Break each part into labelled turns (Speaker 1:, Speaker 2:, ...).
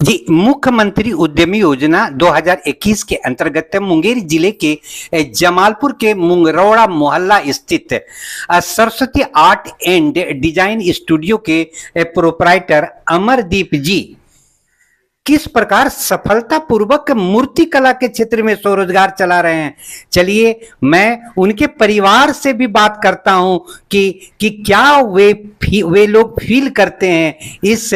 Speaker 1: जी, मुख्यमंत्री उद्यमी योजना 2021 के अंतर्गत मुंगेर जिले के जमालपुर के मुंगरौड़ा मोहल्ला स्थित Saraswati art and design studio के प्रोप्राइटर अमरदीप जी किस प्रकार सफलतापूर्वक मूर्ति कला के क्षेत्र में स्वरोजगार चला रहे हैं। चलिए मैं उनके परिवार से भी बात करता हूं कि क्या वे लोग फील करते हैं इस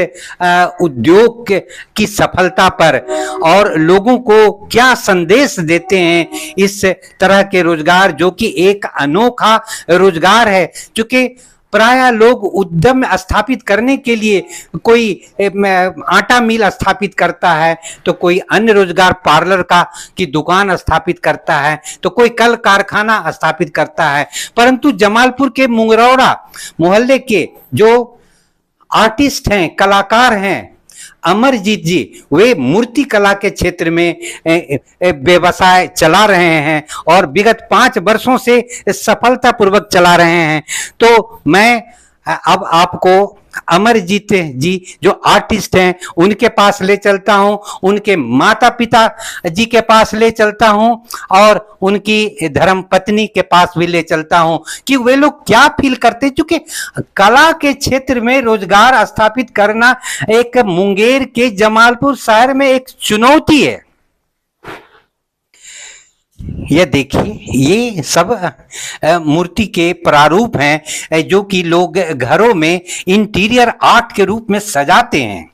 Speaker 1: उद्योग की सफलता पर और लोगों को क्या संदेश देते हैं इस तरह के रोजगार, जो कि एक अनोखा रोजगार है। चूंकि प्राय लोग उद्यम स्थापित करने के लिए कोई आटा मिल स्थापित करता है, तो कोई अन्य रोजगार पार्लर की दुकान स्थापित करता है, तो कोई कल कारखाना स्थापित करता है। परंतु जमालपुर के मुंगरौड़ा मोहल्ले के जो आर्टिस्ट हैं, कलाकार हैं, अमरजीत जी, वे मूर्ति कला के क्षेत्र में व्यवसाय चला रहे हैं और विगत 5 वर्षों से सफलतापूर्वक चला रहे हैं। तो मैं अब आपको अमरजीत जी जो आर्टिस्ट हैं उनके पास ले चलता हूं, उनके माता पिता जी के पास ले चलता हूं और उनकी धर्म पत्नी के पास भी ले चलता हूं कि वे लोग क्या फील करते हैं। चूंकि कला के क्षेत्र में रोजगार स्थापित करना एक मुंगेर के जमालपुर शहर में एक चुनौती है। ये देखिए, ये सब मूर्ति के प्रारूप हैं जो कि लोग घरों में इंटीरियर आर्ट के रूप में सजाते हैं।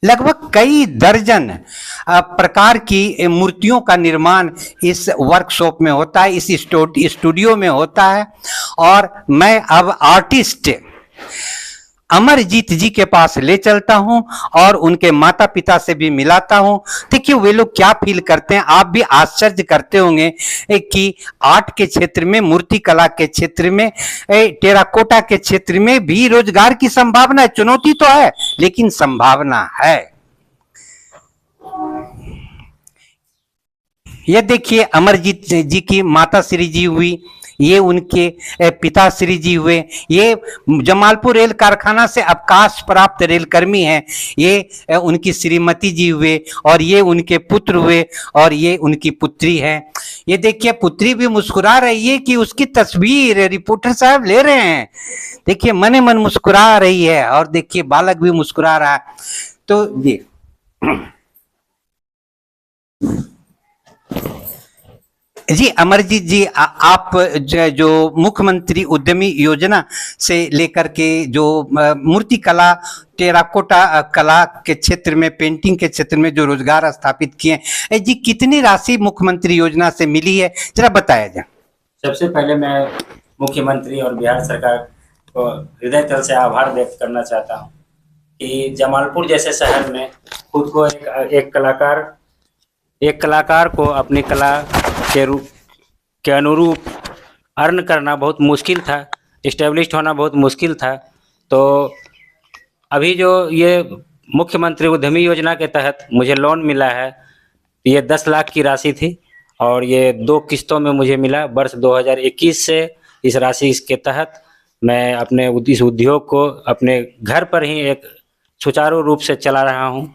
Speaker 1: लगभग कई दर्जन प्रकार की मूर्तियों का निर्माण इस वर्कशॉप में होता है, इस स्टूडियो में होता है। और मैं अब आर्टिस्ट अमरजीत जी के पास ले चलता हूं और उनके माता पिता से भी मिलाता हूं। देखिए वे लोग क्या फील करते हैं। आप भी आश्चर्य करते होंगे कि आर्ट के क्षेत्र में, मूर्ति कला के क्षेत्र में, टेराकोटा के क्षेत्र में भी रोजगार की संभावना है। चुनौती तो है लेकिन संभावना है। यह देखिए अमरजीत जी की माता श्री जी हुई, ये उनके पिता श्री जी हुए, ये जमालपुर रेल कारखाना से अवकाश प्राप्त रेलकर्मी हैं, ये उनकी श्रीमती जी हुए और ये उनके पुत्र हुए और ये उनकी पुत्री है। ये देखिए पुत्री भी मुस्कुरा रही है कि उसकी तस्वीर रिपोर्टर साहब ले रहे हैं। देखिए मन मन मुस्कुरा रही है और देखिए बालक भी मुस्कुरा रहा है। तो ये जी अमरजीत जी, आप जो मुख्यमंत्री उद्यमी योजना से लेकर के जो मूर्ति कला, टेराकोटा कला के क्षेत्र में, पेंटिंग के क्षेत्र में जो रोजगार स्थापित किए जी, कितनी राशि मुख्यमंत्री योजना से मिली है, जरा बताया जाए।
Speaker 2: सबसे पहले मैं मुख्यमंत्री और बिहार सरकार को हृदय तल से आभार व्यक्त करना चाहता हूँ कि जमालपुर जैसे शहर में खुद को एक कलाकार को अपनी कला के अनुरूप अर्न करना बहुत मुश्किल था, इस्टेब्लिश्ड होना बहुत मुश्किल था। तो अभी जो ये मुख्यमंत्री उद्यमी योजना के तहत मुझे लोन मिला है, ये 10 लाख की राशि थी और ये 2 किस्तों में मुझे मिला। वर्ष 2021 से इस राशि के तहत मैं अपने इस उद्योग को अपने घर पर ही एक सुचारू रूप से चला रहा हूँ।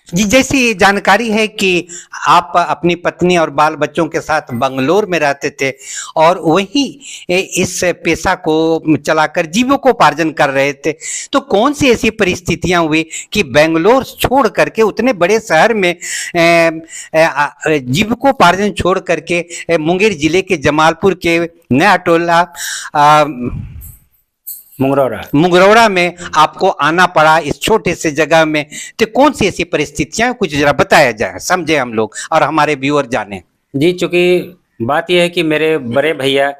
Speaker 1: जी, जैसी जानकारी है कि आप अपनी पत्नी और बाल बच्चों के साथ बंगलोर में रहते थे और वही इस पेशा को चलाकर जीविकोपार्जन कर रहे थे, तो कौन सी ऐसी परिस्थितियां हुई कि बेंगलोर छोड़ करके उतने बड़े शहर में जीविकोपार्जन छोड़ करके मुंगेर जिले के जमालपुर के नया टोला मुंगरौड़ा में आपको आना पड़ा, इस छोटे से जगह में? तो कौन सी ऐसी परिस्थितियां, कुछ जरा बताया जाए, समझे हम लोग और हमारे व्यूअर जाने।
Speaker 2: जी, चूंकि बात यह है कि मेरे बड़े भैया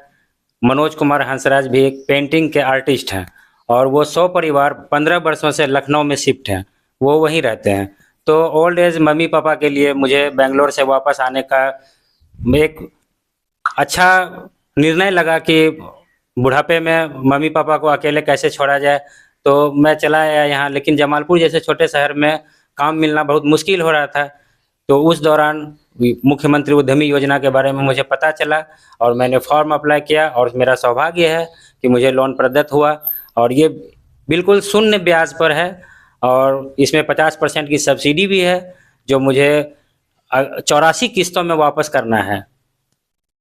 Speaker 2: मनोज कुमार हंसराज भी एक पेंटिंग के आर्टिस्ट हैं और वो 100 परिवार 15 वर्षों से लखनऊ में शिफ्ट हैं, वो वहीं रहते हैं। तो ओल्ड एज मम्मी पापा के लिए मुझे बेंगलोर से वापस आने का एक अच्छा निर्णय लगा कि बुढ़ापे में मम्मी पापा को अकेले कैसे छोड़ा जाए, तो मैं चला आया यहाँ। लेकिन जमालपुर जैसे छोटे शहर में काम मिलना बहुत मुश्किल हो रहा था। तो उस दौरान मुख्यमंत्री उद्यमी योजना के बारे में मुझे पता चला और मैंने फॉर्म अप्लाई किया और मेरा सौभाग्य है कि मुझे लोन प्रदत्त हुआ। और ये बिल्कुल शून्य ब्याज पर है और इसमें 50% की सब्सिडी भी है जो मुझे 84 किस्तों में वापस करना है।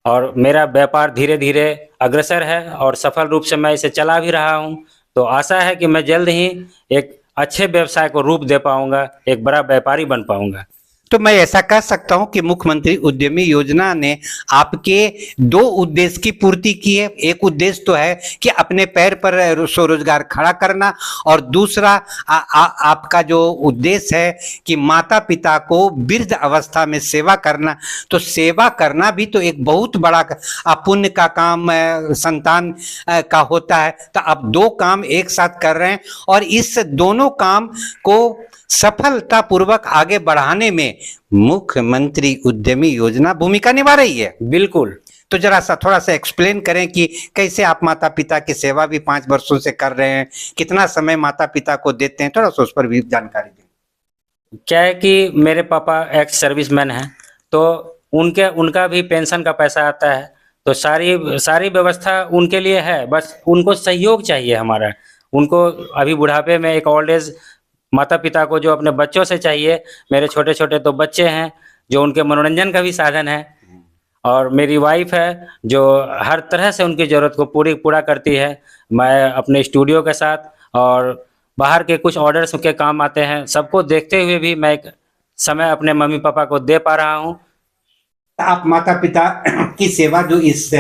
Speaker 2: और मेरा व्यापार धीरे धीरे अग्रसर है और सफल रूप से मैं इसे चला भी रहा हूँ। तो आशा है कि मैं जल्द ही एक अच्छे व्यवसाय को रूप दे पाऊंगा, एक बड़ा व्यापारी बन पाऊंगा।
Speaker 1: तो मैं ऐसा कह सकता हूं कि मुख्यमंत्री उद्यमी योजना ने आपके दो उद्देश्य की पूर्ति की है। एक उद्देश्य तो है कि अपने पैर पर स्वरोजगार खड़ा करना और दूसरा आपका जो उद्देश्य है कि माता पिता को वृद्ध अवस्था में सेवा करना। तो सेवा करना भी तो एक बहुत बड़ा पुण्य का काम संतान का होता है। तो आप दो काम एक साथ कर रहे हैं और इस दोनों काम को सफलतापूर्वक आगे बढ़ाने में मुख्यमंत्री उद्यमी योजना भूमिका निभा रही है।
Speaker 2: बिल्कुल।
Speaker 1: तो जरा सा थोड़ा सा एक्सप्लेन करें कि कैसे आप माता पिता की सेवा भी 5 वर्षों से कर रहे हैं, कितना समय माता पिता को देते हैं, थोड़ा सा उस पर भी जानकारी दें।
Speaker 2: क्या है कि मेरे पापा एक्स सर्विसमैन हैं, तो उनका भी पेंशन का पैसा आता है। तो सारी व्यवस्था उनके लिए है, बस उनको सहयोग चाहिए हमारा। उनको अभी बुढ़ापे में एक ओल्ड एज माता पिता को जो अपने बच्चों से चाहिए, मेरे छोटे छोटे तो बच्चे हैं जो उनके मनोरंजन का भी साधन है। और मेरी वाइफ है जो हर तरह से उनकी ज़रूरत को पूरा करती है। मैं अपने स्टूडियो के साथ और बाहर के कुछ ऑर्डर्स के काम आते हैं, सबको देखते हुए भी मैं एक समय अपने मम्मी पापा को दे पा रहा हूँ।
Speaker 1: आप माता पिता की सेवा जो इस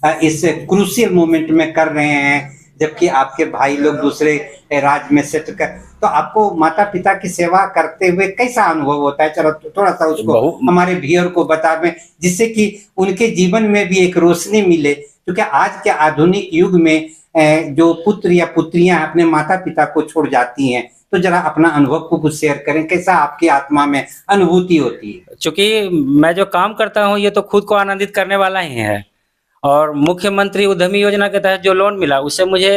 Speaker 1: क्रूशियल मोमेंट में कर रहे हैं, जबकि आपके भाई लोग दूसरे राज्य में सेट कर, तो आपको माता पिता की सेवा करते हुए कैसा अनुभव होता है? चलो थोड़ा सा उसको हमारे व्यूअर को बता दें, जिससे कि उनके जीवन में भी एक रोशनी मिले। क्योंकि आज के आधुनिक युग में जो पुत्र या पुत्रियां अपने माता पिता को छोड़ जाती हैं, तो जरा अपना अनुभव को कुछ शेयर करें, कैसा आपकी आत्मा में अनुभूति होती है?
Speaker 2: चूंकि मैं जो काम करता हूँ ये तो खुद को आनंदित करने वाला ही है, और मुख्यमंत्री उद्यमी योजना के तहत जो लोन मिला उससे मुझे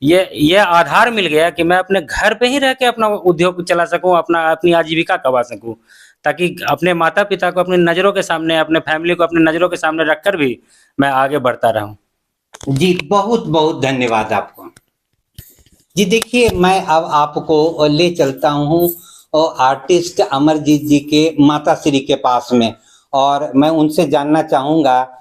Speaker 2: ये आधार मिल गया कि मैं अपने घर पे ही रह के अपना उद्योग चला सकूं, अपनी आजीविका कमा सकूं, ताकि अपने माता पिता को अपनी नज़रों के सामने, अपने फैमिली को अपनी नज़रों के सामने रखकर भी मैं आगे बढ़ता रहूं।
Speaker 1: जी बहुत बहुत धन्यवाद आपको। जी देखिए, मैं अब आपको ले चलता हूँ आर्टिस्ट अमरजीत जी के माताश्री के पास में, और मैं उनसे जानना चाहूँगा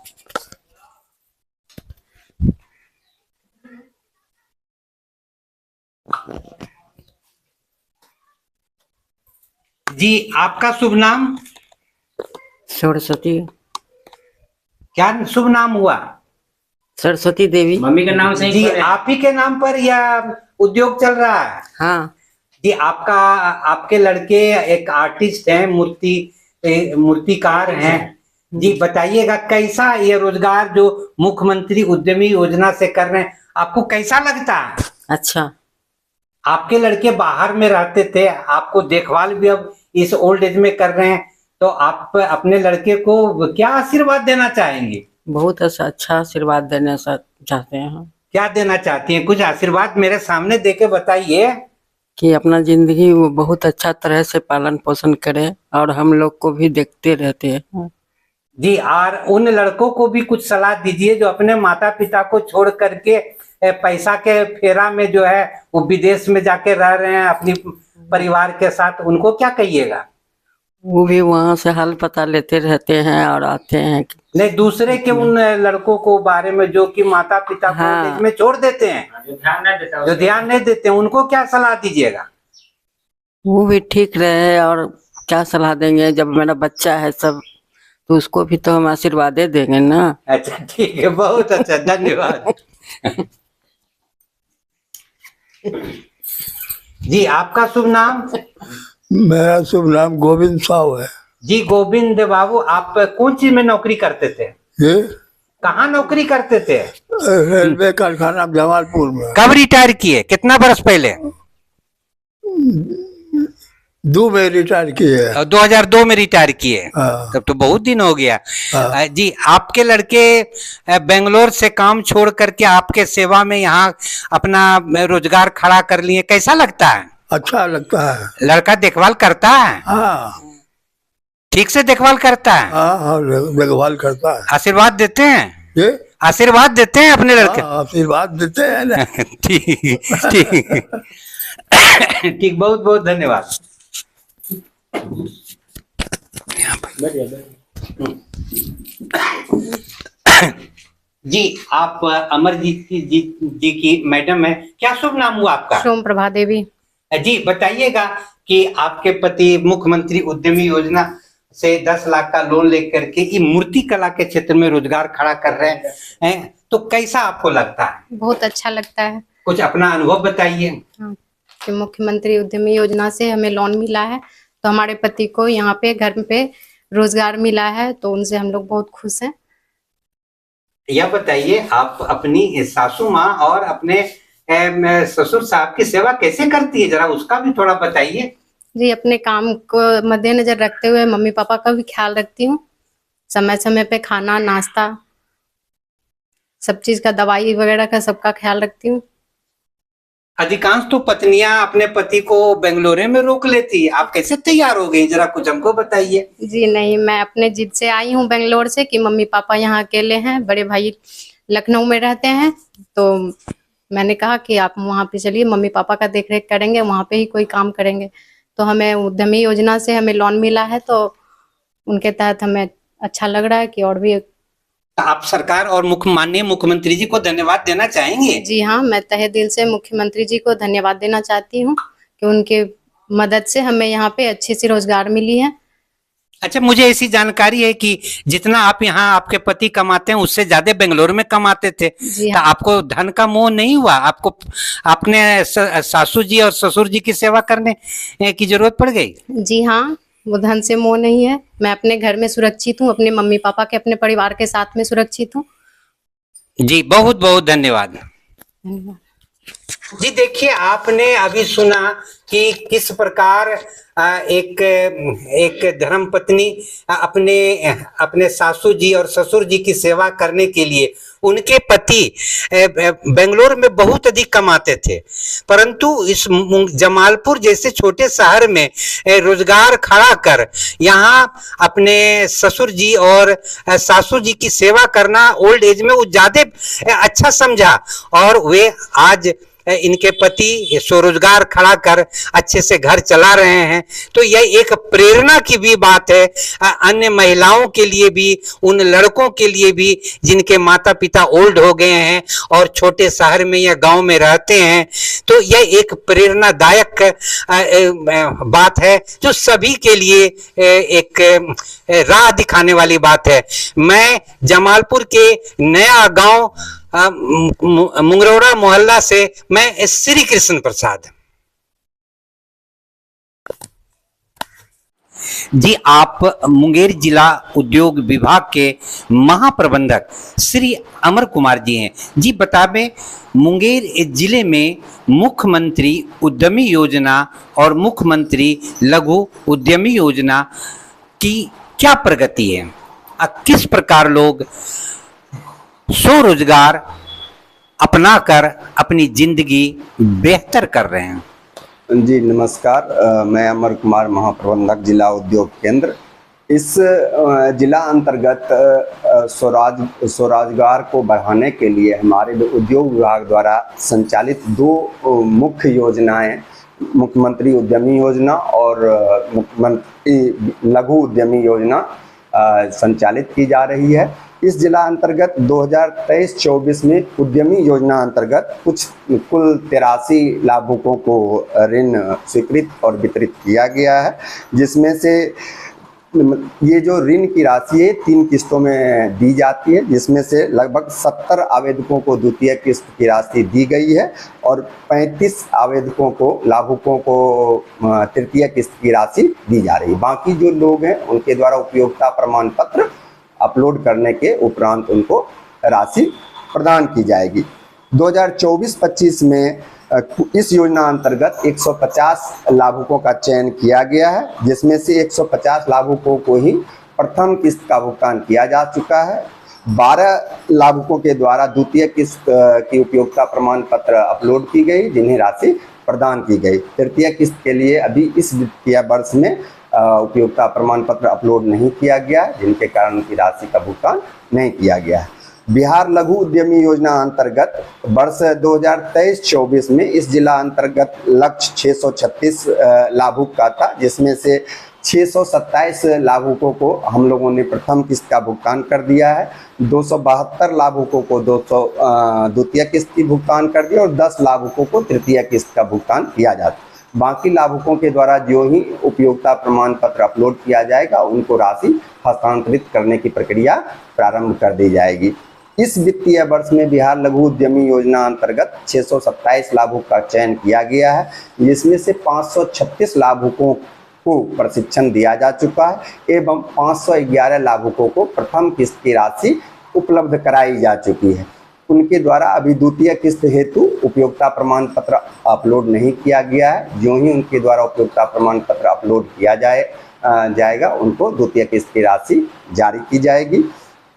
Speaker 1: जी आपका शुभ नाम?
Speaker 3: सरस्वती।
Speaker 1: क्या शुभ नाम हुआ?
Speaker 3: सरस्वती देवी।
Speaker 2: मम्मी का नाम सही
Speaker 1: जी आप ही के नाम पर या उद्योग चल रहा है?
Speaker 3: हाँ
Speaker 1: जी आपके लड़के एक आर्टिस्ट हैं, मूर्तिकार हैं। जी बताइएगा कैसा ये रोजगार जो मुख्यमंत्री उद्यमी योजना से कर रहे हैं, आपको कैसा लगता है?
Speaker 3: अच्छा।
Speaker 1: आपके लड़के बाहर में रहते थे, आपको देखभाल भी अब इस ओल्ड एज में कर रहे हैं, तो आप अपने लड़के को क्या आशीर्वाद देना चाहेंगे?
Speaker 3: बहुत अच्छा आशीर्वाद देना चाहते हैं हम।
Speaker 1: क्या देना चाहती हैं? कुछ आशीर्वाद मेरे सामने देके बताइए।
Speaker 3: कि अपना जिंदगी वो बहुत अच्छा तरह से पालन पोषण करे और हम लोग को भी देखते रहते हैं।
Speaker 1: जी, और उन लड़कों को भी कुछ सलाह दीजिए जो अपने माता पिता को छोड़ करके पैसा के फेरा में जो है वो विदेश में जाके रह रहे हैं अपनी परिवार के साथ, उनको क्या कहिएगा?
Speaker 3: वो भी वहाँ से हाल पता लेते रहते हैं और आते हैं।
Speaker 1: नहीं, दूसरे के उन लड़कों को बारे में जो कि माता पिता को
Speaker 3: हाँ।
Speaker 1: में छोड़ देते हैं, जो ध्यान नहीं देते हैं, उनको क्या सलाह दीजिएगा?
Speaker 3: वो भी ठीक रहे। और क्या सलाह देंगे, जब मेरा बच्चा है सब, तो उसको भी तो हम आशीर्वाद देंगे ना।
Speaker 1: अच्छा ठीक है, बहुत अच्छा, धन्यवाद। जी आपका शुभ नाम?
Speaker 4: मेरा शुभ नाम गोविंद साहू है।
Speaker 1: जी गोविंद बाबू, आप कौन चीज में नौकरी करते थे?
Speaker 4: ये
Speaker 1: कहाँ नौकरी करते थे?
Speaker 4: रेलवे कारखाना जमालपुर में।
Speaker 1: कब रिटायर किए? कितना बरस पहले?
Speaker 4: 2 में रिटायर किए।
Speaker 1: 2002 में रिटायर किए।
Speaker 4: हाँ।
Speaker 1: तब तो बहुत दिन हो गया।
Speaker 4: हाँ।
Speaker 1: जी आपके लड़के बेंगलोर से काम छोड़ करके आपके सेवा में यहाँ अपना रोजगार खड़ा कर लिए, कैसा लगता है?
Speaker 4: अच्छा लगता है।
Speaker 1: लड़का देखभाल करता है?
Speaker 4: हाँ।
Speaker 1: ठीक से देखभाल करता है?
Speaker 4: हाँ हाँ, देखभाल करता है।
Speaker 1: आशीर्वाद देते हैं?
Speaker 4: ये
Speaker 1: आशीर्वाद देते हैं अपने लड़के?
Speaker 4: हाँ, आशीर्वाद देते हैं ना।
Speaker 1: ठीक ठीक ठीक, बहुत बहुत धन्यवाद। जी, आप अमरजीत जी की मैडम है, क्या शुभ नाम हुआ आपका?
Speaker 5: सोम प्रभा देवी।
Speaker 1: जी बताइएगा कि आपके पति मुख्यमंत्री उद्यमी योजना से 10 लाख का लोन लेकर के ये मूर्ति कला के क्षेत्र में रोजगार खड़ा कर रहे हैं, तो कैसा आपको लगता है?
Speaker 5: बहुत अच्छा लगता है।
Speaker 1: कुछ अपना अनुभव बताइए।
Speaker 5: हाँ, कि मुख्यमंत्री उद्यमी योजना से हमें लोन मिला है, तो हमारे पति को यहाँ पे घर पे रोजगार मिला है, तो उनसे हम लोग बहुत खुश हैं।
Speaker 1: यह बताइए, आप अपनी सासू माँ और अपने ससुर साहब की सेवा कैसे करती है, जरा उसका भी थोड़ा बताइए।
Speaker 5: जी, अपने काम को मद्देनजर रखते हुए मम्मी पापा का भी ख्याल रखती हूँ। समय समय पे खाना नाश्ता सब चीज का, दवाई वगैरह का सबका ख्याल रखती हूँ।
Speaker 1: अधिकांश तो पत्नियां अपने पति को बेंगलोर में रोक लेती है, आप कैसे तैयार हो गई, जरा कुछ हमको बताइए।
Speaker 5: जी नहीं, मैं अपने जिद से आई हूँ बेंगलोर से कि मम्मी पापा यहाँ अकेले हैं, बड़े भाई लखनऊ में रहते हैं, तो मैंने कहा कि आप वहाँ पे चलिए, मम्मी पापा का देख रेख करेंगे, वहाँ पे ही कोई काम करेंगे। तो हमें उद्यमी योजना से हमें लोन मिला है, तो उनके तहत हमें अच्छा लग रहा है कि और भी।
Speaker 1: आप सरकार और माननीय मुख्यमंत्री जी को धन्यवाद देना चाहेंगे?
Speaker 5: जी हाँ, मैं तहे दिल से मुख्यमंत्री जी को धन्यवाद देना चाहती हूँ कि उनके मदद से हमें यहाँ पे अच्छी सी रोजगार मिली है।
Speaker 1: अच्छा, मुझे ऐसी जानकारी है कि जितना आप यहाँ आपके पति कमाते हैं उससे ज्यादा बेंगलोर में कमाते थे,
Speaker 5: जी
Speaker 1: तो
Speaker 5: हाँ।
Speaker 1: आपको धन का मोह नहीं हुआ? आपको अपने सासू जी और ससुर जी की सेवा करने की जरूरत पड़ गई?
Speaker 5: जी हाँ, वो धन से मोह नहीं है। मैं अपने घर में सुरक्षित हूँ, अपने मम्मी पापा के, अपने परिवार के साथ में सुरक्षित हूँ।
Speaker 1: जी बहुत बहुत धन्यवाद। जी देखिए, आपने अभी सुना कि किस प्रकार एक धर्मपत्नी अपने सासू जी और ससुर जी की सेवा करने के लिए, उनके पति बेंगलोर में बहुत अधिक कमाते थे, परंतु इस जमालपुर जैसे छोटे शहर में रोजगार खड़ा कर यहाँ अपने ससुर जी और सासू जी की सेवा करना ओल्ड एज में वो ज्यादा अच्छा समझा, और वे आज इनके पति स्वरोजगार खड़ा कर अच्छे से घर चला रहे हैं। तो यह एक प्रेरणा की भी बात है अन्य महिलाओं के लिए भी, उन लड़कों के लिए भी जिनके माता पिता ओल्ड हो गए हैं और छोटे शहर में या गांव में रहते हैं। तो यह एक प्रेरणादायक बात है जो सभी के लिए एक राह दिखाने वाली बात है। मैं जमालपुर के नया गांव मुंगरौड़ा मोहल्ला से मैं श्री कृष्ण प्रसाद। जी, आप मुंगेर जिला उद्योग विभाग के महाप्रबंधक श्री अमर कुमार जी हैं। जी बतावें, मुंगेर जिले में मुख्यमंत्री उद्यमी योजना और मुख्यमंत्री लघु उद्यमी योजना की क्या प्रगति है, किस प्रकार लोग स्वरोजगार अपनाकर अपनी जिंदगी बेहतर कर रहे हैं।
Speaker 6: जी नमस्कार, मैं अमर कुमार, महाप्रबंधक जिला उद्योग केंद्र। इस जिला अंतर्गत स्वरोजगार को बढ़ाने के लिए हमारे उद्योग विभाग द्वारा संचालित 2 मुख्य योजनाएं, मुख्यमंत्री उद्यमी योजना और मुख्यमंत्री लघु उद्यमी योजना संचालित की जा रही है। इस जिला अंतर्गत 2023-24 में उद्यमी योजना अंतर्गत कुल 83 लाभुकों को ऋण स्वीकृत और वितरित किया गया है, जिसमें से ये जो ऋण की राशि है 3 किस्तों में दी जाती है, जिसमें से लगभग 70 आवेदकों को द्वितीय किस्त की राशि दी गई है और 35 आवेदकों को, लाभुकों को तृतीय किस्त की राशि दी जा रही है। बाकी जो लोग हैं उनके द्वारा उपयोगिता प्रमाण पत्र अपलोड करने के उपरांत उनको राशि प्रदान की जाएगी। 2024-25 में इस योजना अंतर्गत 150 लाभुकों का चयन किया गया है, जिसमें से 150 लाभुकों को ही प्रथम किस्त का भुगतान किया जा चुका है। 12 लाभुकों के द्वारा द्वितीय किस्त की उपयोगिता प्रमाण पत्र अपलोड की गई, जिन्हें राशि प्रदान की गई। तृतीय किस्त के लिए अभी इस वित्तीय वर्ष में उपयोगिता प्रमाण पत्र अपलोड नहीं किया गया है, जिनके कारण उनकी राशि का भुगतान नहीं किया गया है। बिहार लघु उद्यमी योजना अंतर्गत वर्ष 2023-24 में इस जिला अंतर्गत लक्ष्य 636 लाभुक का था, जिसमें से 627 लाभुकों को हम लोगों ने प्रथम किस्त का भुगतान कर दिया है, 272 लाभुकों को द्वितीय किस्त की भुगतान कर दिया और 10 लाभुकों को तृतीय किस्त का भुगतान किया जाता है। बाकी लाभुकों के द्वारा जो ही उपयोगिता प्रमाण पत्र अपलोड किया जाएगा उनको राशि हस्तांतरित करने की प्रक्रिया प्रारंभ कर दी जाएगी। इस वित्तीय वर्ष में बिहार लघु उद्यमी योजना अंतर्गत 627 लाभुक का चयन किया गया है, जिसमें से 536 लाभुकों को प्रशिक्षण दिया जा चुका है एवं 511 लाभुकों को प्रथम किस्त की राशि उपलब्ध कराई जा चुकी है। उनके द्वारा अभी द्वितीय किस्त हेतु उपयोगिता प्रमाण पत्र अपलोड नहीं किया गया है। जो ही उनके द्वारा उपयोगिता प्रमाण पत्र अपलोड किया जाएगा उनको द्वितीय किस्त की राशि जारी की जाएगी।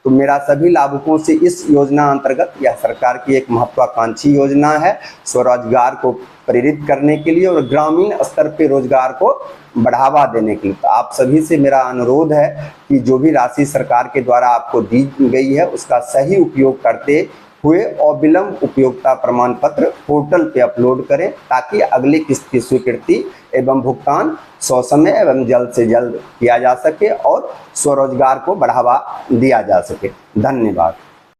Speaker 6: तो मेरा सभी लाभुकों से इस योजना अंतर्गत, यह सरकार की एक महत्वाकांक्षी योजना है स्वरोजगार को प्रेरित करने के लिए और ग्रामीण स्तर पे रोजगार को बढ़ावा देने के लिए। तो आप सभी से मेरा अनुरोध है कि जो भी राशि सरकार के द्वारा आपको दी गई है उसका सही उपयोग करते हुए अविलंब उपयोगिता प्रमाण पत्र पोर्टल पे अपलोड करें, ताकि अगली किस्त की स्वीकृति एवं भुगतान ससमय एवं जल्द से जल्द किया जा सके और स्वरोजगार को बढ़ावा दिया जा सके। धन्यवाद।